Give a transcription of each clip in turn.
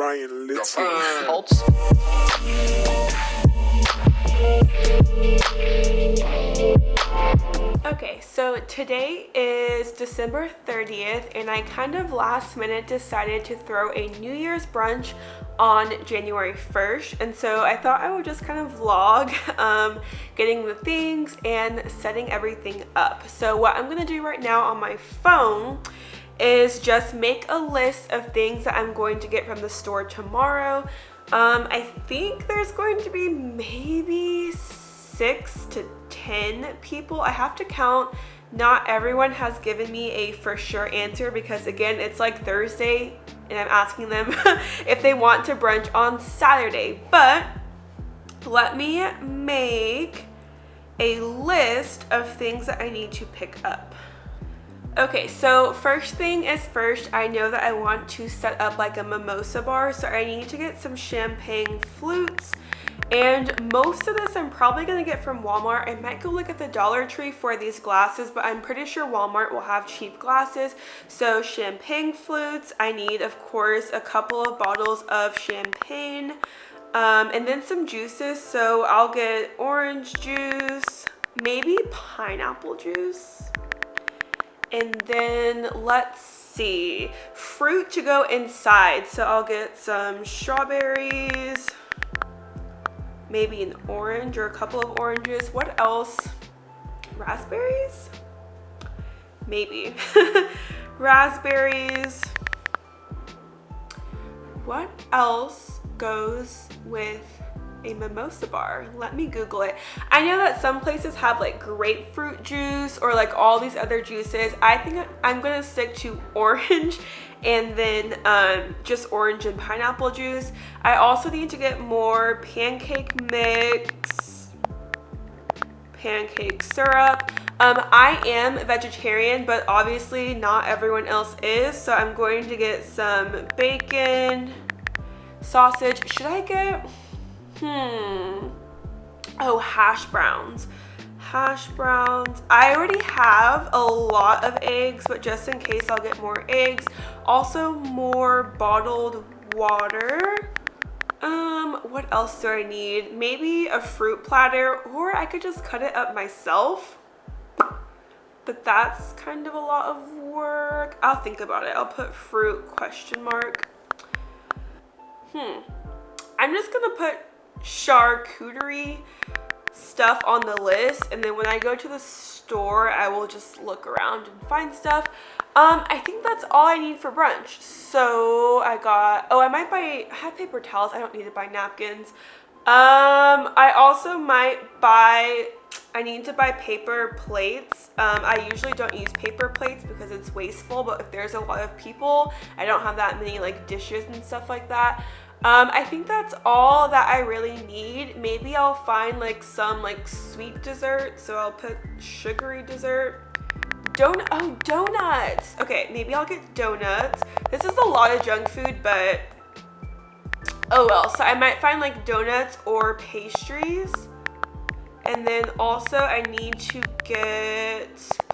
Brian Litzy. Okay, so today is December 30th, and I kind of last minute decided to throw a New Year's brunch on January 1st, and so I thought I would just kind of vlog getting the things and setting everything up. So what I'm gonna do right now on my phone is just make a list of things that I'm going to get from the store tomorrow. I think there's going to be maybe 6 to 10 people. I have to count. Not everyone has given me a for sure answer because again, it's like Thursday and I'm asking them if they want to brunch on Saturday. But let me make a list of things that I need to pick up. Okay, so first thing is first, I know that I want to set up like a mimosa bar, so I need to get some champagne flutes. And most of this I'm probably gonna get from Walmart. I might go look at the Dollar Tree for these glasses, but I'm pretty sure Walmart will have cheap glasses. So champagne flutes, I need of course a couple of bottles of champagne, and then some juices. So I'll get orange juice, maybe pineapple juice. And then let's see, fruit to go inside. So I'll get some strawberries, maybe an orange or a couple of oranges. What else? Raspberries? Maybe. Raspberries. What else goes with a mimosa bar? Let me Google it. I know that some places have like grapefruit juice or like all these other juices. I think I'm gonna stick to orange and then just orange and pineapple juice. I also need to get more pancake mix, pancake syrup. I am vegetarian, but obviously not everyone else is, so I'm going to get some bacon, sausage. Should I get oh, hash browns. Hash browns. I already have a lot of eggs, but just in case I'll get more eggs. Also more bottled water. What else do I need? Maybe a fruit platter, or I could just cut it up myself. But that's kind of a lot of work. I'll think about it. I'll put fruit ? I'm just gonna put charcuterie stuff on the list, and then when I go to the store I will just look around and find stuff. I think that's all I need for brunch. So I got, oh, I have paper towels. I don't need to buy napkins. I also might buy, I need to buy paper plates. I usually don't use paper plates because it's wasteful, but if there's a lot of people, I don't have that many like dishes and stuff like that. I think that's all that I really need. Maybe I'll find like some like sweet dessert, so I'll put sugary dessert. Donuts. Okay, maybe I'll get donuts. This is a lot of junk food, but oh well. So I might find like donuts or pastries. And then also I need to get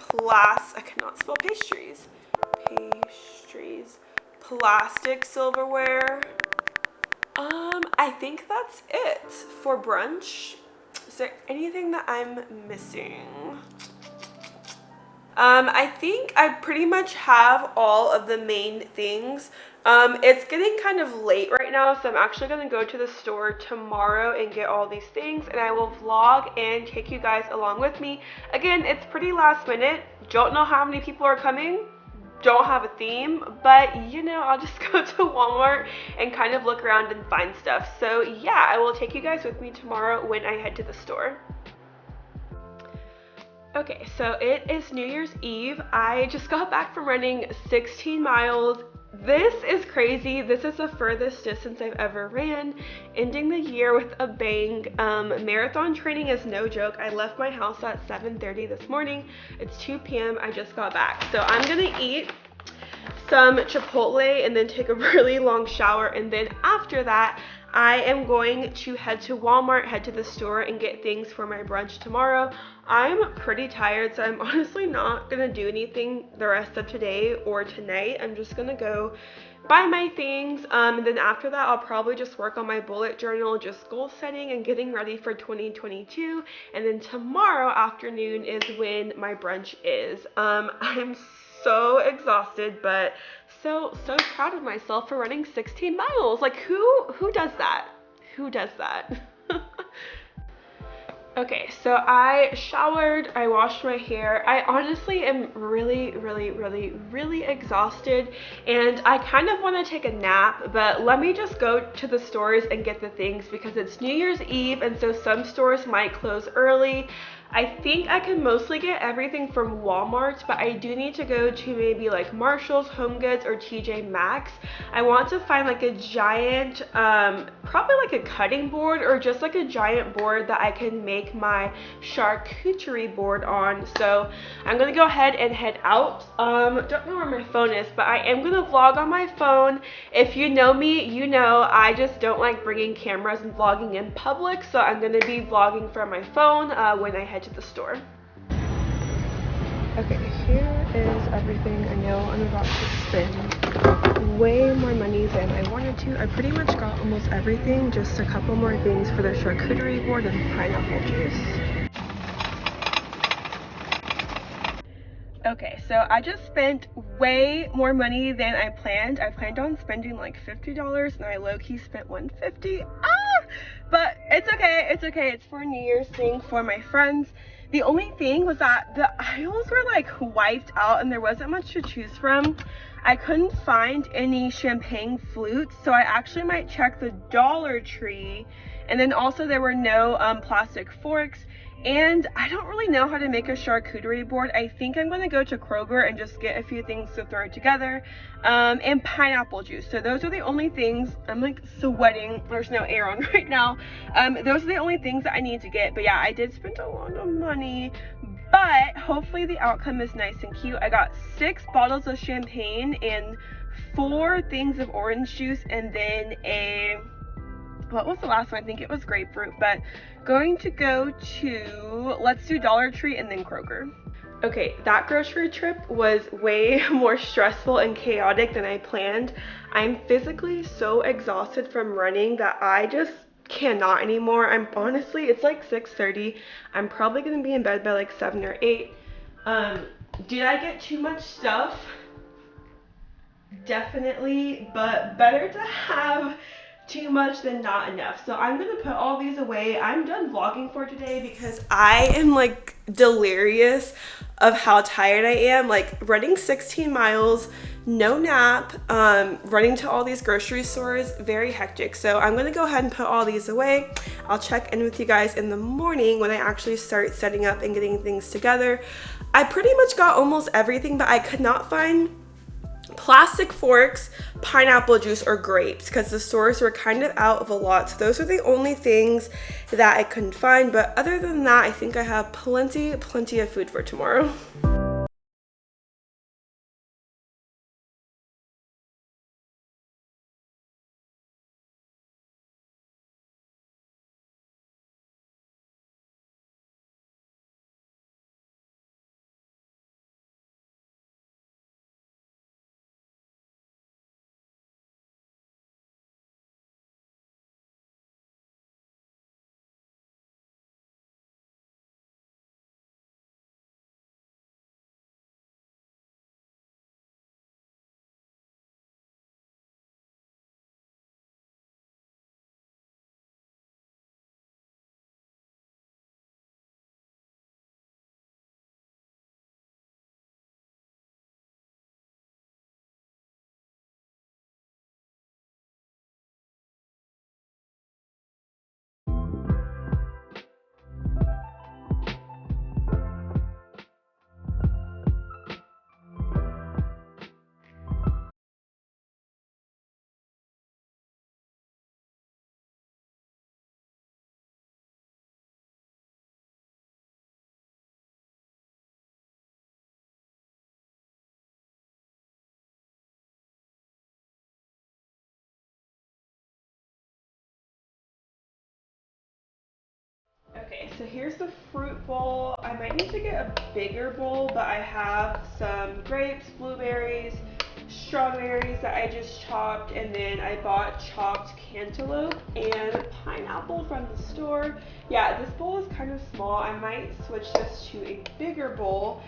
I cannot spell pastries. Plastic silverware. I think that's it for brunch. Is there anything that I'm missing? I think I pretty much have all of the main things. It's getting kind of late right now, so I'm actually going to go to the store tomorrow and get all these things, and I will vlog and take you guys along with me. Again, it's pretty last minute. Don't know how many people are coming. Don't have a theme, but you know, I'll just go to Walmart and kind of look around and find stuff. So yeah, I will take you guys with me tomorrow when I head to the store. Okay, so it is New Year's Eve. I just got back from running 16 miles. This is crazy. This is the furthest distance I've ever ran, ending the year with a bang. Marathon training is no joke. I left my house at 7:30 this morning. It's 2 p.m. I just got back. So I'm gonna eat some Chipotle and then take a really long shower, and then after that I am going to head to Walmart, head to the store and get things for my brunch tomorrow. I'm pretty tired, so I'm honestly not gonna do anything the rest of today or tonight. I'm just gonna go buy my things, and then after that, I'll probably just work on my bullet journal, just goal setting and getting ready for 2022. And then tomorrow afternoon is when my brunch is. I'm so exhausted, but so proud of myself for running 16 miles. Like who does that? Who does that? Okay, so I showered, I washed my hair. I honestly am really exhausted, and I kind of want to take a nap, but let me just go to the stores and get the things because it's New Year's Eve, and so some stores might close early. I think I can mostly get everything from Walmart, but I do need to go to maybe like Marshall's, Home Goods, or TJ Maxx. I want to find like a giant, probably like a cutting board or just like a giant board that I can make my charcuterie board on. So I'm gonna go ahead and head out. Don't know where my phone is, but I am gonna vlog on my phone. If you know me, you know I just don't like bringing cameras and vlogging in public, so I'm gonna be vlogging from my phone when I head to the store. Okay, here is everything. I know I'm about to spend way more money than I wanted to. I pretty much got almost everything, just a couple more things for the charcuterie board and pineapple juice. Okay, so I just spent way more money than I planned. I planned on spending like $50 and I low-key spent $150. But it's okay, it's okay. It's for a New Year's thing for my friends. The only thing was that the aisles were like wiped out and there wasn't much to choose from. I couldn't find any champagne flutes, so I actually might check the Dollar Tree. And then also there were no plastic forks. And I don't really know how to make a charcuterie board. I think I'm going to go to Kroger and just get a few things to throw together. And pineapple juice. So those are the only things. I'm like sweating. There's no air on right now. Those are the only things that I need to get. But yeah, I did spend a lot of money. But hopefully the outcome is nice and cute. I got 6 bottles of champagne and 4 things of orange juice and then what was the last one? I think it was grapefruit, but going to go to, let's do Dollar Tree and then Kroger. Okay, that grocery trip was way more stressful and chaotic than I planned. I'm physically so exhausted from running that I just cannot anymore. I'm honestly, it's like 6:30. I'm probably gonna be in bed by like 7 or 8. Did I get too much stuff? Definitely, but better to have too much than not enough. So I'm gonna put all these away. I'm done vlogging for today because I am like delirious of how tired I am. Like running 16 miles, no nap, running to all these grocery stores, very hectic. So I'm gonna go ahead and put all these away. I'll check in with you guys in the morning when I actually start setting up and getting things together. I pretty much got almost everything, but I could not find plastic forks, pineapple juice, or grapes because the stores were kind of out of a lot. So those are the only things that I couldn't find. But other than that, I think I have plenty of food for tomorrow. Okay, so here's the fruit bowl. I might need to get a bigger bowl, but I have some grapes, blueberries, strawberries that I just chopped, and then I bought chopped cantaloupe and pineapple from the store. Yeah, this bowl is kind of small. I might switch this to a bigger bowl.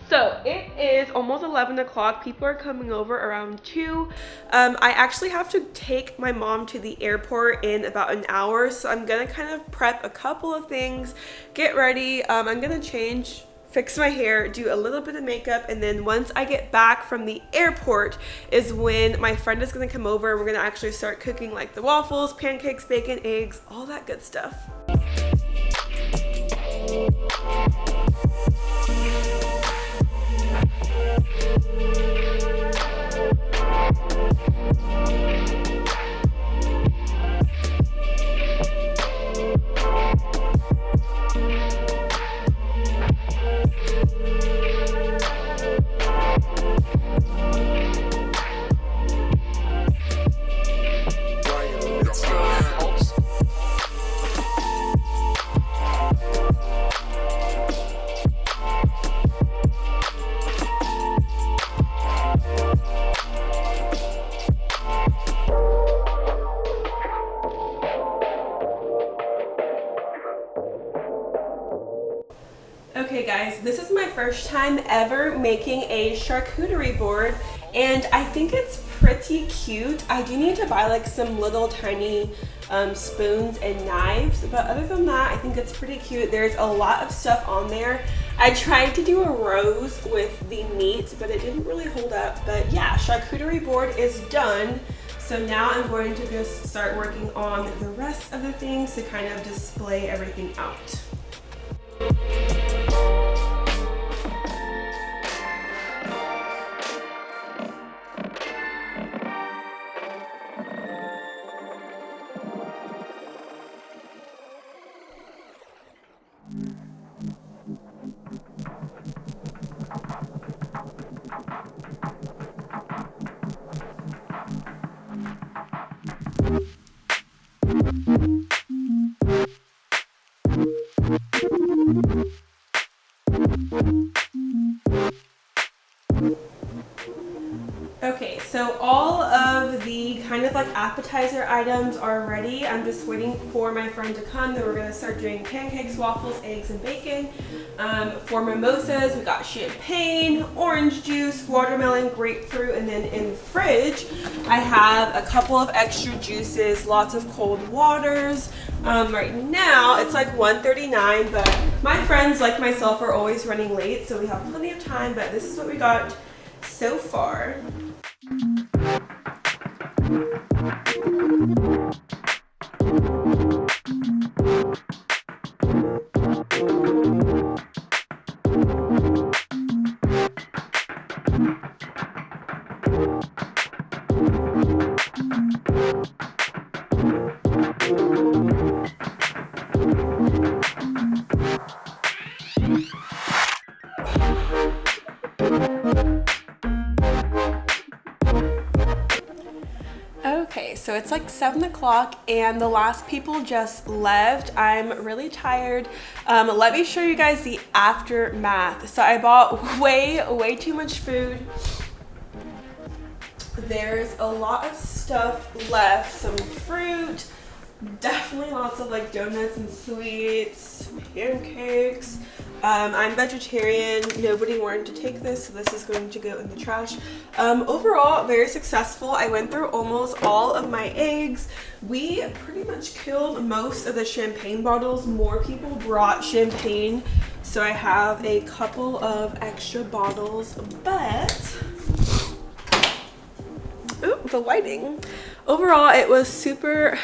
So it is almost 11 o'clock. People are coming over around 2. I actually have to take my mom to the airport in about an hour. So I'm gonna kind of prep a couple of things, get ready. I'm gonna change, fix my hair, do a little bit of makeup, and then once I get back from the airport is when my friend is gonna come over. We're gonna actually start cooking like the waffles, pancakes, bacon, eggs, all that good stuff. Okay guys, this is my first time ever making a charcuterie board, and I think it's pretty cute. I do need to buy like some little tiny spoons and knives, but other than that, I think it's pretty cute. There's a lot of stuff on there. I tried to do a rose with the meat, but it didn't really hold up. But yeah, charcuterie board is done. So now I'm going to just start working on the rest of the things to kind of display everything out. Okay, so all of the kind of like appetizer items are ready. I'm just waiting for my friend to come. Then we're gonna start doing pancakes, waffles, eggs, and bacon. For mimosas, we got champagne, orange juice, watermelon, grapefruit, and then in the fridge, I have a couple of extra juices, lots of cold waters. Right now, it's like 1:39, but my friends, like myself, are always running late, so we have plenty of time, but this is what we got so far. Okay, so it's like 7 o'clock and the last people just left. I'm really tired. Let me show you guys the aftermath. So I bought way too much food. There's a lot of stuff left, some fruit, definitely lots of like donuts and sweets, pancakes. I'm vegetarian. Nobody wanted to take this, so this is going to go in the trash. Overall, very successful. I went through almost all of my eggs. We pretty much killed most of the champagne bottles. More people brought champagne, so I have a couple of extra bottles, but ooh, the lighting. Overall, it was super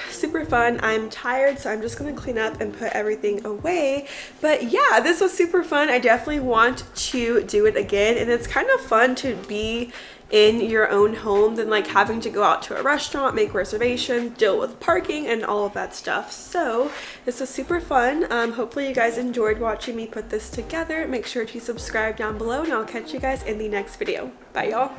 fun. I'm tired, so I'm just gonna clean up and put everything away. But yeah, this was super fun. I definitely want to do it again, and it's kind of fun to be in your own home than like having to go out to a restaurant, make reservations, deal with parking, and all of that stuff. So this was super fun. Hopefully you guys enjoyed watching me put this together. Make sure to subscribe down below, and I'll catch you guys in the next video. Bye, y'all.